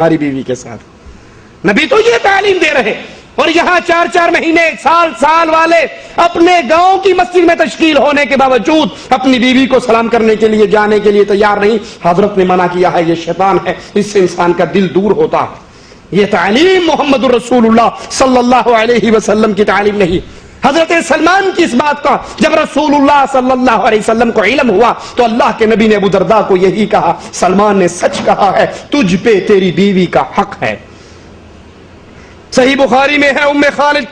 ہماری بیوی کے ساتھ۔ نبی تو یہ تعلیم دے رہے، اور یہاں 4 مہینے سال والے اپنے گاؤں کی مسجد میں تشکیل ہونے کے باوجود اپنی بیوی کو سلام کرنے کے لیے جانے کے لیے تیار نہیں۔ حضرت نے منع کیا ہے، یہ شیطان ہے، اس سے انسان کا دل دور ہوتا ہے۔ یہ تعلیم محمد الرسول اللہ صلی اللہ علیہ وسلم کی تعلیم نہیں۔ حضرت سلمان کی اس بات کا جب رسول اللہ صلی اللہ علیہ وسلم کو علم ہوا تو اللہ کے نبی نے ابو درداء کو یہی کہا، سلمان نے سچ کہا ہے، تجھ پہ تیری بیوی کا حق ہے۔ صحیح بخاری میں ہے، ام خالد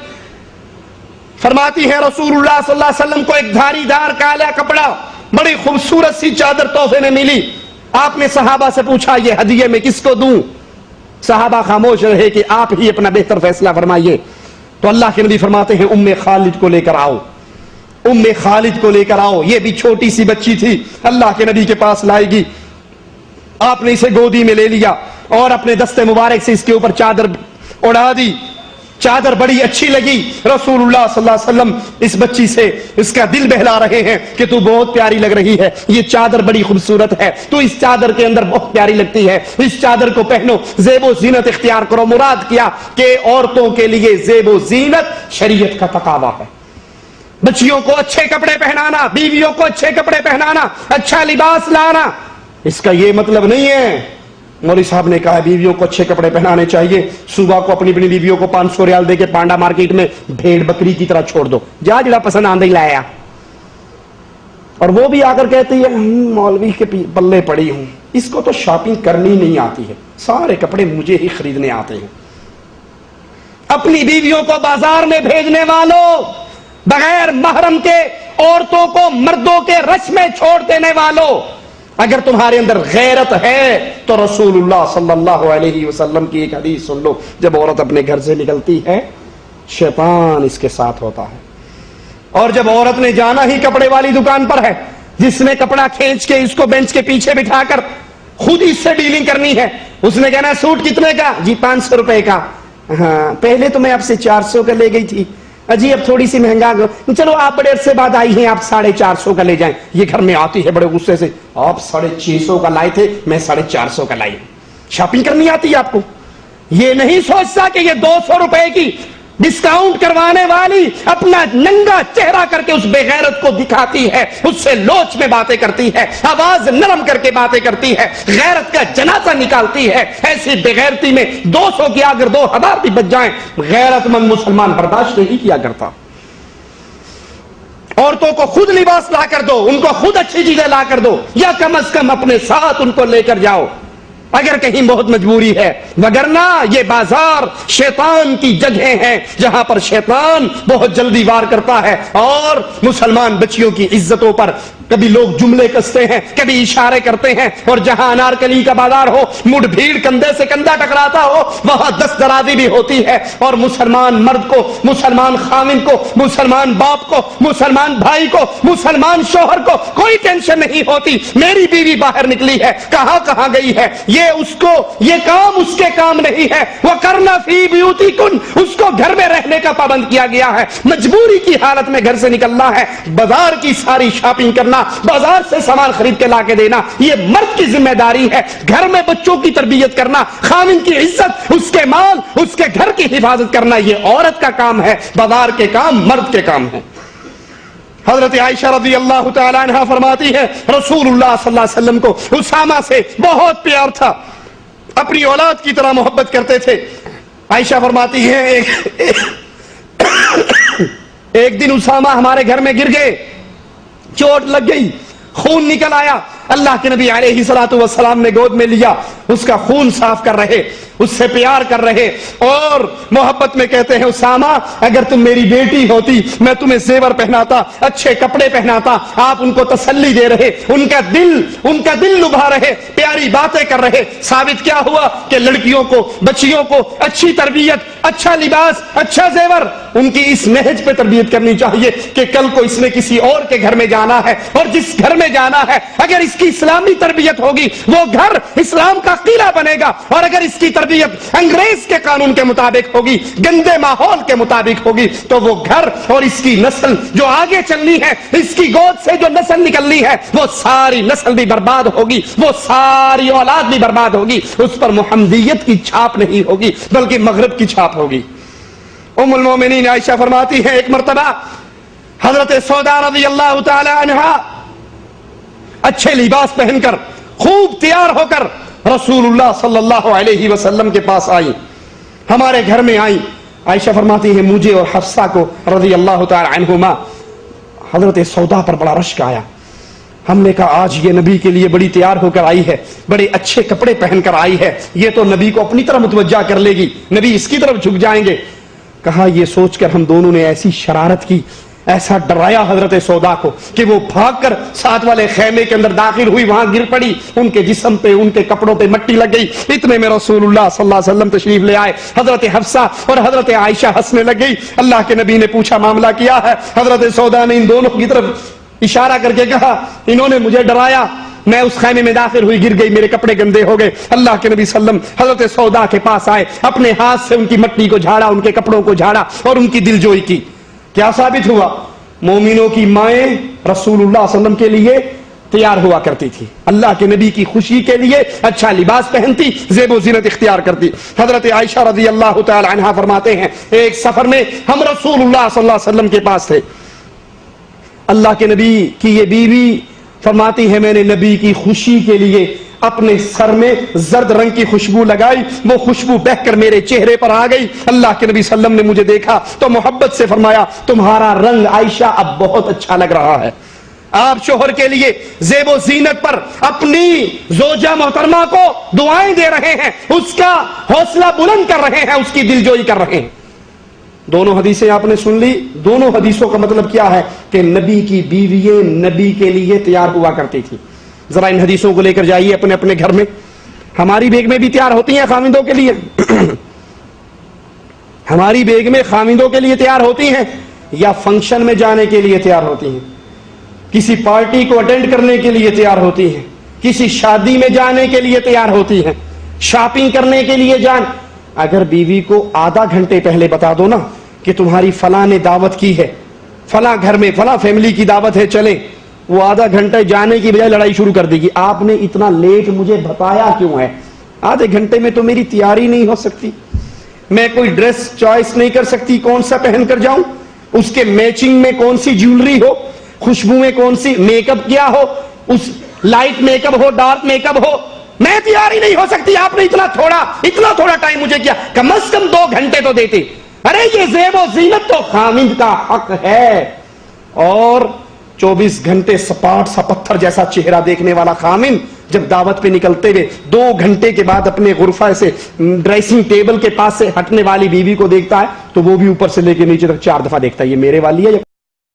فرماتی ہے رسول اللہ صلی اللہ علیہ وسلم کو ایک دھاری دار کالا کپڑا، بڑی خوبصورت سی چادر تحفے میں ملی۔ آپ نے صحابہ سے پوچھا یہ ہدیے میں کس کو دوں؟ صحابہ خاموش رہے کہ آپ ہی اپنا بہتر فیصلہ فرمائیے۔ تو اللہ کے نبی فرماتے ہیں ام خالد کو لے کر آؤ، ام خالد کو لے کر آؤ۔ یہ بھی چھوٹی سی بچی تھی، اللہ کے نبی کے پاس لائے گی۔ آپ نے اسے گودی میں لے لیا اور اپنے دستے مبارک سے اس کے اوپر چادر اڑا دی۔ چادر بڑی اچھی لگی۔ رسول اللہ صلی اللہ علیہ وسلم اس بچی سے اس کا دل بہلا رہے ہیں کہ تو بہت پیاری لگ رہی ہے، یہ چادر بڑی خوبصورت ہے، تو اس چادر کے اندر بہت پیاری لگتی ہے، اس چادر کو پہنو، زیب و زینت اختیار کرو۔ مراد کیا کہ عورتوں کے لیے زیب و زینت شریعت کا تقاضا ہے۔ بچیوں کو اچھے کپڑے پہنانا، بیویوں کو اچھے کپڑے پہنانا، اچھا لباس لانا، اس کا یہ مطلب نہیں ہے۔ مولوی صاحب نے کہا بیویوں کو اچھے کپڑے پہنانے چاہیے، صبح کو اپنی بیویوں کو 500 ریال دے کے پانڈا مارکیٹ میں بھیڑ بکری کی طرح چھوڑ دو، جا جڑا پسند آندے لایا۔ اور وہ بھی آ کر کہتی ہے مولوی کے پلے پڑی ہوں، اس کو تو شاپنگ کرنی نہیں آتی ہے، سارے کپڑے مجھے ہی خریدنے آتے ہیں۔ اپنی بیویوں کو بازار میں بھیجنے والوں، بغیر محرم کے عورتوں کو مردوں کے رش میں چھوڑ دینے والوں، اگر تمہارے اندر غیرت ہے تو رسول اللہ صلی اللہ علیہ وسلم کی ایک حدیث سن لو، جب عورت اپنے گھر سے نکلتی ہے شیطان اس کے ساتھ ہوتا ہے، اور جب عورت نے جانا ہی کپڑے والی دکان پر ہے، جس نے کپڑا کھینچ کے اس کو بینچ کے پیچھے بٹھا کر خود اس سے ڈیلنگ کرنی ہے، اس نے کہنا سوٹ کتنے کا؟ جی 500 روپے کا۔ ہاں پہلے تو میں آپ سے 400 کا لے گئی تھی، جی اب تھوڑی سی مہنگا، چلو آپ بڑے عرصے بعد آئی ہیں، آپ 450 کا لے جائیں۔ یہ گھر میں آتی ہے بڑے غصے سے، آپ 650 کا لائے تھے، میں 450 کا لائی۔ شاپنگ کرنی آتی ہے آپ کو؟ یہ نہیں سوچتا کہ یہ 200 روپے کی ڈسکاؤنٹ کروانے والی اپنا ننگا چہرہ کر کے اس بے غیرت کو دکھاتی ہے، اس سے لوچ میں باتیں کرتی ہے، آواز نرم کر کے باتیں کرتی ہے، غیرت کا جنازہ نکالتی ہے۔ ایسی بے غیرتی میں 200 کی اگر 2000 بھی بچ جائیں، غیرت مند مسلمان برداشت نہیں کیا کرتا۔ عورتوں کو خود لباس لا کر دو، ان کو خود اچھی چیزیں لا کر دو، یا کم از کم اپنے ساتھ ان کو لے کر جاؤ اگر کہیں بہت مجبوری ہے، وگرنہ یہ بازار شیطان کی جگہیں ہیں جہاں پر شیطان بہت جلدی وار کرتا ہے، اور مسلمان بچیوں کی عزتوں پر کبھی لوگ جملے کستے ہیں، کبھی اشارے کرتے ہیں، اور جہاں انارکلی کا بازار ہو، مڈ بھیڑ کندھے سے کندھا ٹکراتا ہو، وہاں دست درازی بھی ہوتی ہے، اور مسلمان مرد کو، مسلمان خاوند کو، مسلمان باپ کو، مسلمان بھائی کو، مسلمان شوہر کو کوئی ٹینشن نہیں ہوتی میری بیوی باہر نکلی ہے، کہاں گئی ہے، یہ کام اس کے کام نہیں ہے۔ وَقَرْنَ فِي بِيُوتِكُنَّ، اس کو گھر میں رہنے کا پابند کیا گیا ہے، مجبوری کی حالت میں گھر سے نکلنا ہے، بازار کی ساری شاپنگ کرنا، بازار سے سامان خرید کے لا کے دینا، یہ مرد کی ذمہ داری ہے۔ گھر میں بچوں کی تربیت کرنا، خاوند کی عزت، اس کے مال، اس کے گھر کی حفاظت کرنا، یہ عورت کا کام ہے، بازار کے کام مرد کے کام ہے۔ حضرت عائشہ رضی اللہ تعالی عنہ فرماتی ہے رسول اللہ صلی اللہ علیہ وسلم کو اسامہ سے بہت پیار تھا، اپنی اولاد کی طرح محبت کرتے تھے۔ عائشہ فرماتی ہے ایک دن اسامہ ہمارے گھر میں گر گئے، چوٹ لگ گئی، خون نکل آیا، اللہ کے نبی علیہ الصلوۃ والسلام نے گود میں لیا، اس کا خون صاف کر رہے، اس سے پیار کر رہے، اور محبت میں کہتے ہیں اسامہ اگر تم میری بیٹی ہوتی میں تمہیں زیور پہناتا، اچھے کپڑے پہناتا۔ آپ ان کو تسلی دے رہے، ان کا دل لبھا رہے، پیاری باتیں کر رہے۔ ثابت کیا ہوا کہ لڑکیوں کو، بچیوں کو اچھی تربیت، اچھا لباس، اچھا زیور، ان کی اس نہج پہ تربیت کرنی چاہیے کہ کل کو اس نے کسی اور کے گھر میں جانا ہے، اور جس گھر میں جانا ہے اگر اس کی اسلامی تربیت ہوگی وہ گھر اسلام کا قلعہ بنے گا، اور اگر اس کی تربیت انگریز کے قانون کے مطابق ہوگی، گندے ماحول کے مطابق ہوگی، تو وہ گھر اور اس کی نسل جو آگے چلنی ہے، اس کی گود سے جو نسل نکلنی ہے، وہ ساری نسل بھی برباد ہوگی، وہ ساری اولاد بھی برباد ہوگی، اس پر محمدیت کی چھاپ نہیں ہوگی بلکہ مغرب کی چھاپ ہوگی۔ ام المومنین عائشہ فرماتی ہیں ایک مرتبہ حضرت سودا رضی اللہ تعالی عنہا اچھے لباس پہن کر خوب تیار ہو کر رسول اللہ صلی اللہ علیہ وسلم کے پاس آئی، ہمارے گھر میں آئی۔ عائشہ فرماتی ہے مجھے اور حفصہ کو رضی اللہ تعالی عنہما حضرت سودا پر بڑا رشک آیا۔ ہم نے کہا آج یہ نبی کے لیے بڑی تیار ہو کر آئی ہے، بڑے اچھے کپڑے پہن کر آئی ہے، یہ تو نبی کو اپنی طرف متوجہ کر لے گی، نبی اس کی طرف جھک جائیں گے۔ کہا یہ سوچ کر ہم دونوں نے ایسی شرارت کی، ایسا ڈرایا حضرت سودا کو کہ وہ بھاگ کر ساتھ والے خیمے کے اندر داخل ہوئی، وہاں گر پڑی، ان کے جسم پہ ان کے کپڑوں پہ مٹی لگ گئی۔ اتنے میں رسول اللہ صلی اللہ علیہ وسلم تشریف لے آئے، حضرت حفصہ اور حضرت عائشہ ہنسنے لگ گئی۔ اللہ کے نبی نے پوچھا معاملہ کیا ہے؟ حضرت سودا نے ان دونوں کی طرف اشارہ کر کے کہا انہوں نے مجھے ڈرایا، میں اس خیمے میں داخل ہوئی، گر گئی، میرے کپڑے گندے ہو گئے۔ اللہ کے نبی صلی اللہ علیہ وسلم حضرت سودا کے پاس آئے، اپنے ہاتھ سے ان کی مٹی کو جھاڑا، ان کے کپڑوں کو جھاڑا اور ان کی دلجوئی کی۔ کیا ثابت ہوا؟ مومنوں کی مائیں رسول اللہ صلی اللہ علیہ وسلم کے لیے تیار ہوا کرتی تھی، اللہ کے نبی کی خوشی کے لیے اچھا لباس پہنتی، زیب و زینت اختیار کرتی۔ حضرت عائشہ رضی اللہ تعالی عنہا فرماتے ہیں ایک سفر میں ہم رسول اللہ صلی اللہ علیہ وسلم کے پاس تھے، اللہ کے نبی کی یہ بیوی فرماتی ہے میں نے نبی کی خوشی کے لیے اپنے سر میں زرد رنگ کی خوشبو لگائی، وہ خوشبو بہہ کر میرے چہرے پر آ گئی۔ اللہ کے نبی صلی اللہ علیہ وسلم نے مجھے دیکھا تو محبت سے فرمایا تمہارا رنگ عائشہ اب بہت اچھا لگ رہا ہے۔ آپ شوہر کے لیے زیب و زینت پر اپنی زوجہ محترمہ کو دعائیں دے رہے ہیں، اس کا حوصلہ بلند کر رہے ہیں، اس کی دلجوئی کر رہے ہیں۔ دونوں حدیثیں آپ نے سن لی، دونوں حدیثوں کا مطلب کیا ہے کہ نبی کی بیوییں نبی کے لیے تیار ہوا کرتی تھی۔ ذرا ان حدیثوں کو لے کر جائیے اپنے اپنے گھر میں، ہماری بیگمیں بھی تیار ہوتی ہیں خاوندوں کے لیے ہماری بیگمیں خاوندوں کے لیے تیار ہوتی ہیں یا فنکشن میں جانے کے لیے تیار ہوتی ہیں، کسی پارٹی کو اٹینڈ کرنے کے لیے تیار ہوتی ہیں، کسی شادی میں جانے کے لیے تیار ہوتی ہیں، شاپنگ کرنے کے لیے اگر بیوی کو آدھا گھنٹے پہلے بتا دو نا کہ تمہاری فلاں نے دعوت کی ہے، فلاں گھر میں فلاں فیملی کی دعوت ہے چلیں، وہ آدھا گھنٹے جانے کی بجائے لڑائی شروع کر دے گی، آپ نے اتنا لیٹ مجھے بتایا کیوں ہے؟ آدھے گھنٹے میں تو میری تیاری نہیں ہو سکتی، میں کوئی ڈریس چوائس نہیں کر سکتی کون سا پہن کر جاؤں، اس کے میچنگ میں کون سی جیولری ہو، خوشبو میں کون سی، میک اپ کیا ہو، اس لائٹ میک اپ ہو ڈارک میک اپ ہو، میں تیاری نہیں ہو سکتی۔ آپ نے اتنا تھوڑا ٹائم مجھے کیا، کم از کم 2 گھنٹے تو دیتے۔ ارے یہ زیب و زینت تو خاوند کا حق ہے، اور 24 گھنٹے سپاٹ سا پتھر جیسا چہرہ دیکھنے والا خاوند جب دعوت پہ نکلتے ہوئے 2 گھنٹے کے بعد اپنے غرفہ سے ڈریسنگ ٹیبل کے پاس سے ہٹنے والی بیوی کو دیکھتا ہے تو وہ بھی اوپر سے لے کے نیچے تک 4 دفعہ دیکھتا ہے، یہ میرے والی ہے یا